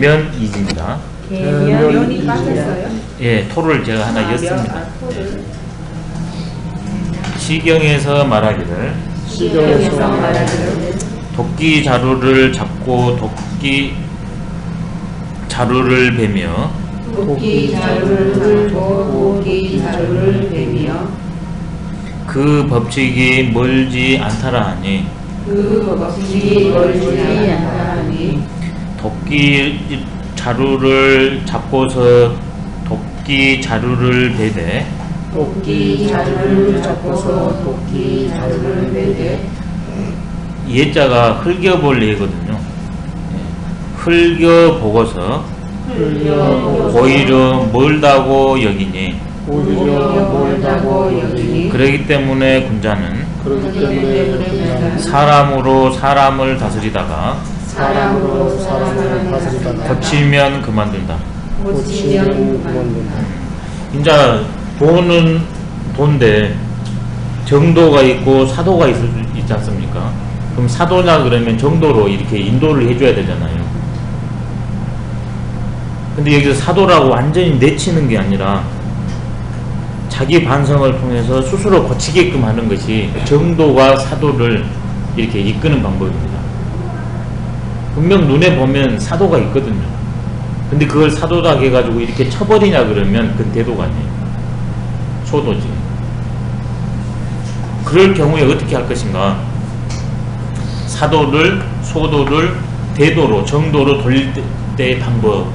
계면이지입니다. 계면이 빠졌어요? 예, 토를 제가 하나 였습니다. 토를. 시경에서 말하기를 시경에서 말하기를 도끼 자루를 잡고 도끼 자루를 베며 도끼 자루를 잡고 도끼 자루를 베며 그 법칙이 멀지 않다라 하니 그 법칙이 멀지 않다니 도끼 자루를 잡고서 도끼 자루를 베되 도끼 자루를 잡고서 도끼 자루를 베되 예자가 흘겨볼 예거든요. 흘겨보고서 흘려보고서 오히려 멀다고 여기니 오히려 멀다고 여기니 그러기 때문에 군자는 그렇기 때문에 사람으로 사람을 다스리다가 사람으로 사람을 다스리다가 고치면 그만둔다. 고치면 그만둔다. 이제 돈은 돈인데 정도가 있고 사도가 있지 않습니까? 그럼 사도냐 그러면 정도로 이렇게 인도를 해줘야 되잖아요. 근데 여기서 사도라고 완전히 내치는 게 아니라 자기 반성을 통해서 스스로 고치게끔 하는 것이 정도와 사도를 이렇게 이끄는 방법입니다. 분명 눈에 보면 사도가 있거든요. 근데 그걸 사도다 해가지고 이렇게 쳐버리냐 그러면 그건 대도가 아니에요. 소도지. 그럴 경우에 어떻게 할 것인가? 사도를, 소도를 대도로, 정도로 돌릴 때의 방법.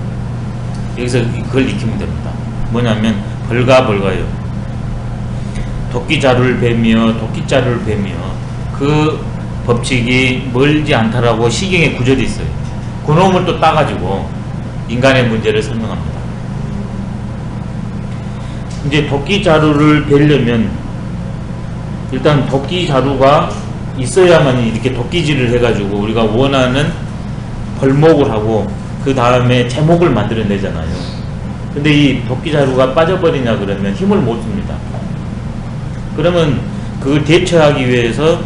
여기서 그걸 익히면 됩니다. 뭐냐면 벌가예요. 도끼자루를 베며 도끼자루를 베며 그 법칙이 멀지 않다라고 시경의 구절이 있어요. 그놈을 또 따가지고 인간의 문제를 설명합니다. 이제 도끼자루를 베려면 일단 도끼자루가 있어야만 이렇게 도끼질을 해가지고 우리가 원하는 벌목을 하고 그 다음에 제목을 만들어내잖아요. 근데 이 도끼자루가 빠져버리냐 그러면 힘을 못 줍니다. 그러면 그걸 대처하기 위해서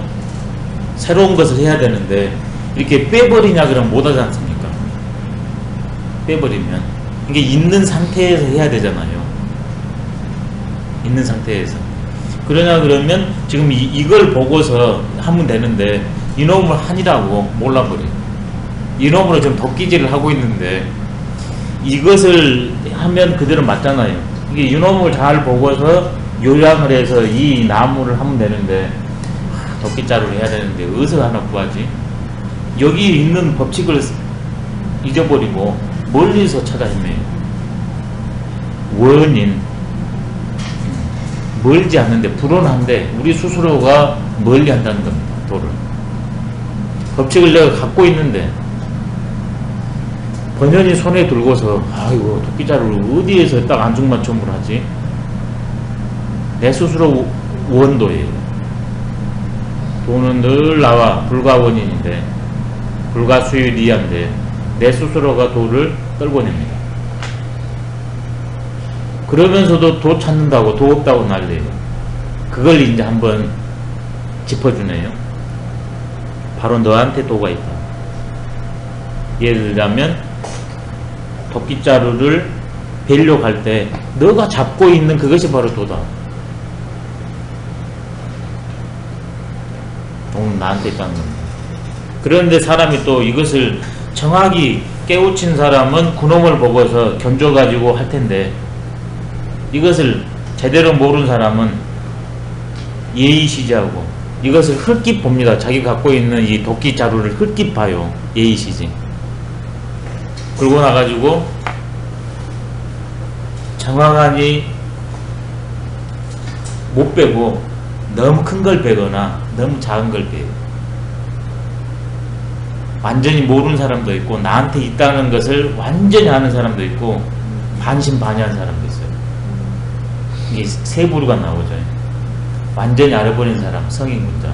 새로운 것을 해야 되는데 이렇게 빼버리냐 그러면 못하지 않습니까? 빼버리면 이게 있는 상태에서 해야 되잖아요. 있는 상태에서 그러냐 그러면 지금 이걸 보고서 하면 되는데 이놈을 하니라고 몰라버려요. 이놈으로 지금 도끼질을 하고 있는데 이것을 하면 그대로 맞잖아요. 이게 이놈을 잘 보고서 요약을 해서 이 나무를 하면 되는데 도끼자루를 해야 되는데 어디서 하나 구하지? 여기 있는 법칙을 잊어버리고 멀리서 찾아 헤매요. 원인 멀지 않는데 불온한데 우리 스스로가 멀리 한다는 겁니다. 도를 법칙을 내가 갖고 있는데 번연히 손에 들고서 아이고 도끼자루를 어디에서 딱 안중맞춤을 하지? 내 스스로 원도예요. 도는 늘 나와 불가원인인데 불가수일이한데 내 스스로가 도를 떨궈냅니다. 그러면서도 도 찾는다고 도 없다고 난리예요. 그걸 이제 한번 짚어주네요. 바로 너한테 도가 있다. 예를 들자면 도끼자루를 베려고 할 때 너가 잡고 있는 그것이 바로 도다. 도는 나한테 있다는 겁니다. 그런데 사람이 또 이것을 정확히 깨우친 사람은 그놈을 보고서 견줘가지고 할 텐데 이것을 제대로 모르는 사람은 예의시지하고 이것을 흙깃 봅니다. 자기 갖고 있는 이 도끼자루를 흙깃 봐요. 예의시지. 그러고 나가지고 정확하니 못 빼고 너무 큰 걸 빼거나 너무 작은 걸 빼요. 완전히 모르는 사람도 있고 나한테 있다는 것을 완전히 아는 사람도 있고 반신반의하는 사람도 있어요. 이게 세 부류가 나오죠. 완전히 알아버린 사람, 성인군자.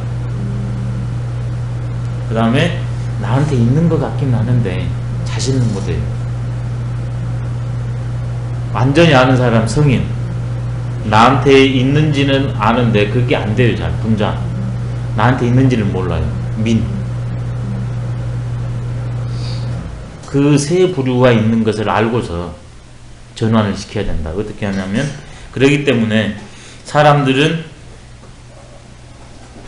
그 다음에 나한테 있는 것 같긴 하는데 자신은 못해요. 완전히 아는 사람, 성인. 나한테 있는지는 아는데 그게 안 돼요. 잘 분자. 나한테 있는지를 몰라요. 민. 그 세 부류가 있는 것을 알고서 전환을 시켜야 된다. 어떻게 하냐면, 그러기 때문에 사람들은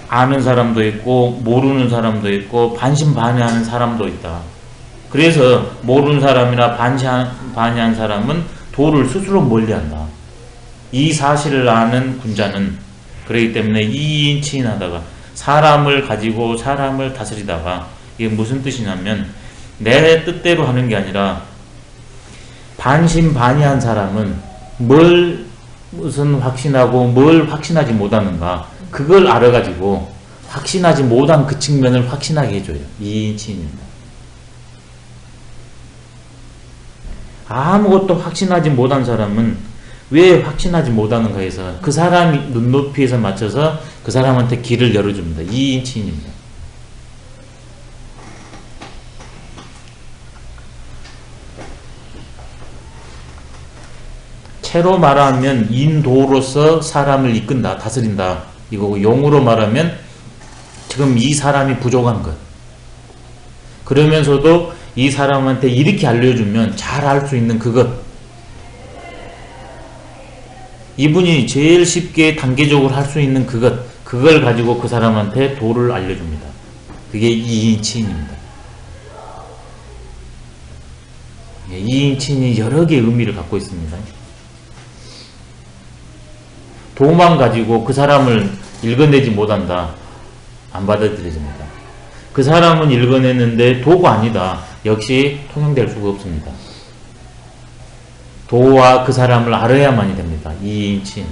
아는 사람도 있고 모르는 사람도 있고 반신반의하는 사람도 있다. 그래서 모르는 사람이나 반신반의한 사람은 도를 스스로 멀리한다. 이 사실을 아는 군자는 그렇기 때문에 이인치인하다가 사람을 가지고 사람을 다스리다가, 이게 무슨 뜻이냐면 내 뜻대로 하는 게 아니라 반신반의한 사람은 뭘 무슨 확신하고 뭘 확신하지 못하는가, 그걸 알아가지고 확신하지 못한 그 측면을 확신하게 해줘요. 이인치인입니다. 아무것도 확신하지 못한 사람은 왜 확신하지 못하는가 해서 그 사람이 눈높이에서 맞춰서 그 사람한테 길을 열어줍니다. 이인치인입니다. 채로 말하면 인도로서 사람을 이끈다, 다스린다 이거고, 용으로 말하면 지금 이 사람이 부족한 것, 그러면서도 이 사람한테 이렇게 알려주면 잘 알 수 있는 그것, 이분이 제일 쉽게 단계적으로 할 수 있는 그걸 가지고 그 사람한테 도를 알려줍니다. 그게 이인치인입니다. 이인치인이 여러 개의 의미를 갖고 있습니다. 도만 가지고 그 사람을 읽어내지 못한다, 안 받아들여집니다. 그 사람은 읽어냈는데 도가 아니다, 역시 통용될 수가 없습니다. 도와 그 사람을 알아야만이 됩니다. 이인치인.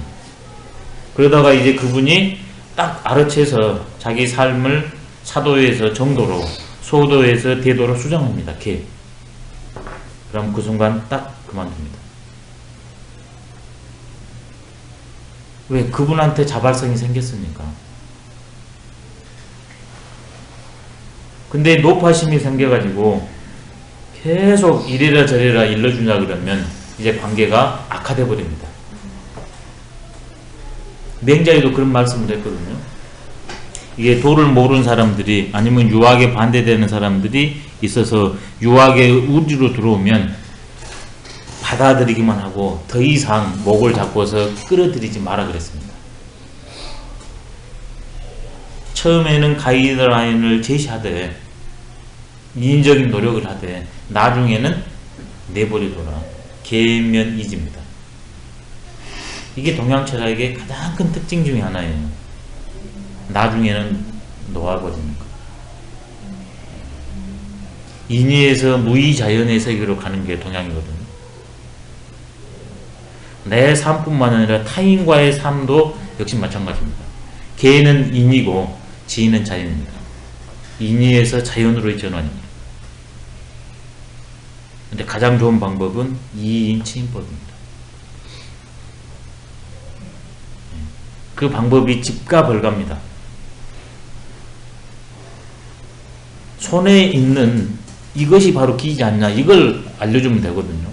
그러다가 이제 그분이 딱 알아채서 자기 삶을 사도에서 정도로, 소도에서 대도로 수정합니다. 그럼 그 순간 딱 그만둡니다. 왜? 그분한테 자발성이 생겼으니까. 근데 노파심이 생겨가지고 계속 이래라 저래라 일러주냐 그러면 이제 관계가 악화돼 버립니다. 맹자에도 그런 말씀을 했거든요. 이게 도를 모르는 사람들이, 아니면 유학에 반대되는 사람들이 있어서 유학의 우리로 들어오면 받아들이기만 하고 더 이상 목을 잡고서 끌어들이지 마라 그랬습니다. 처음에는 가이드라인을 제시하되 인적인 노력을 하되 나중에는 내버려둬라. 계면이지입니다. 이게 동양철학의 가장 큰 특징 중에 하나예요. 나중에는 놓아버리는 것. 인위에서 무의자연의 세계로 가는 게 동양이거든요. 내 삶뿐만 아니라 타인과의 삶도 역시 마찬가지입니다. 개는 인이고 지인은 자연입니다. 인위에서 자연으로의 전환입니다. 근데 가장 좋은 방법은 이인치인법입니다. 그 방법이 집가 벌가입니다. 손에 있는 이것이 바로 기이지 않냐, 이걸 알려주면 되거든요.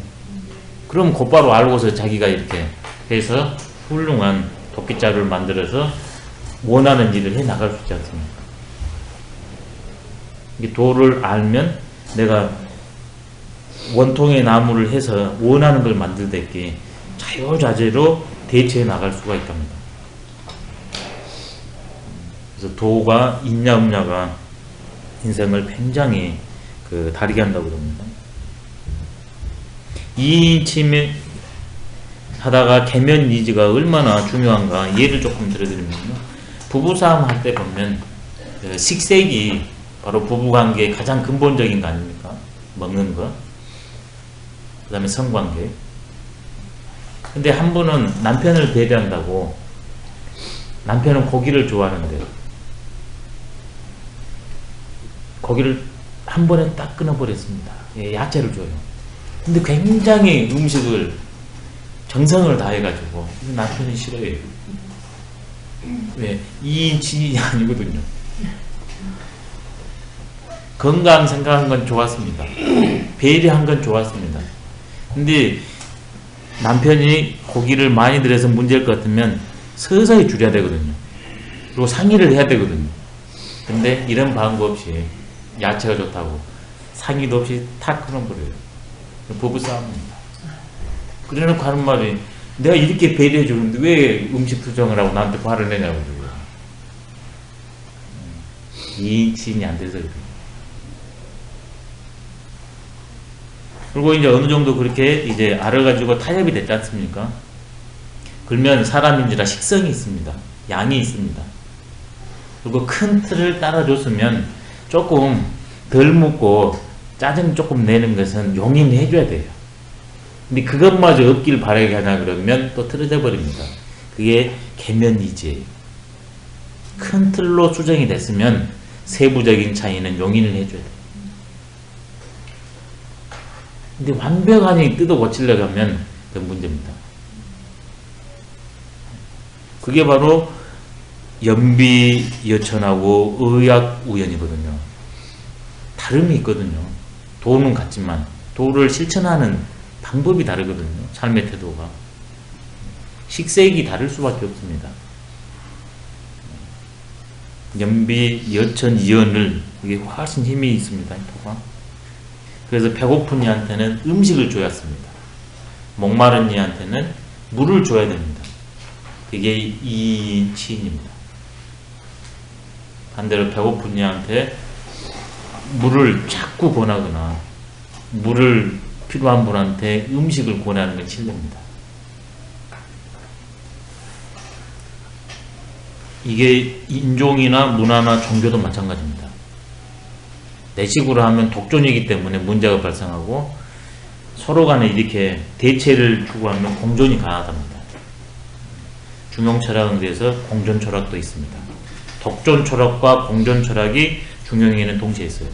그럼 곧바로 알고서 자기가 이렇게 해서 훌륭한 도끼자루를 만들어서 원하는 일을 해 나갈 수 있지 않습니까? 이 도를 알면 내가 원통의 나무를 해서 원하는 걸 만들듯이 자유자재로 대처해 나갈 수가 있답니다. 그래서 도가 있냐 없냐가 인생을 굉장히 다르게 한다고 합니다. 이인치매 하다가 계면이지가 얼마나 중요한가 예를 조금 들어드리면요. 부부싸움 할 때 보면 식색이 바로 부부관계의 가장 근본적인 거 아닙니까? 먹는 거, 그 다음에 성관계. 근데 한 분은 남편을 배려한다고, 남편은 고기를 좋아하는데 고기를 한 번에 딱 끊어버렸습니다. 야채를 줘요. 근데 굉장히 음식을 정성을 다해가지고 남편이 싫어해요. 왜? 2인칭이 아니거든요. 건강 생각한 건 좋았습니다. 배려한 건 좋았습니다. 근데 남편이 고기를 많이 들여서 문제일 것 같으면 서서히 줄여야 되거든요. 그리고 상의를 해야 되거든요. 근데 이런 방법 없이 야채가 좋다고 상의도 없이 탁 끊어버려요. 부부싸움입니다. 그래놓고 하는 말이 내가 이렇게 배려해 주는데 왜 음식 투정을 하고 나한테 화를 내냐고 그래요. 2인칭이 안 돼서 그래요. 그리고 이제 어느 정도 그렇게 이제 알아가지고 타협이 됐지 않습니까? 그러면 사람인지라 식성이 있습니다. 양이 있습니다. 그리고 큰 틀을 따라줬으면 조금 덜 묻고 짜증 조금 내는 것은 용인해 줘야 돼요. 근데 그것마저 없길 바라게 하냐 그러면 또 틀어져 버립니다. 그게 계면이지예요. 큰 틀로 수정이 됐으면 세부적인 차이는 용인을 해줘야 돼요. 근데 완벽하게 뜯어 고치려고 하면 그 문제입니다. 그게 바로 연비여천하고 의학우연이거든요. 다름이 있거든요. 도는 같지만 도를 실천하는 방법이 다르거든요. 삶의 태도가. 식색이 다를 수밖에 없습니다. 연비, 여천, 이연을 이게 훨씬 힘이 있습니다. 토가. 그래서 배고픈 이한테는 음식을 줘야 합니다. 목마른 이한테는 물을 줘야 됩니다. 이게 이인치인입니다. 반대로 배고픈 이한테 물을 자꾸 권하거나 물을 필요한 분한테 음식을 권하는 건 실례입니다. 이게 인종이나 문화나 종교도 마찬가지입니다. 내식으로 하면 독존이기 때문에 문제가 발생하고 서로 간에 이렇게 대체를 추구하면 공존이 가능합니다. 중용 철학은 그래서 공존 철학도 있습니다. 독존 철학과 공존 철학이 중용에는 동시에 있어요.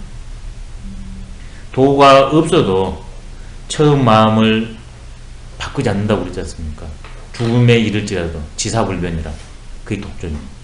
도가 없어도 처음 마음을 바꾸지 않는다고 그러지 않습니까? 죽음에 이를지라도 지사불변이라 그게 독존입니다.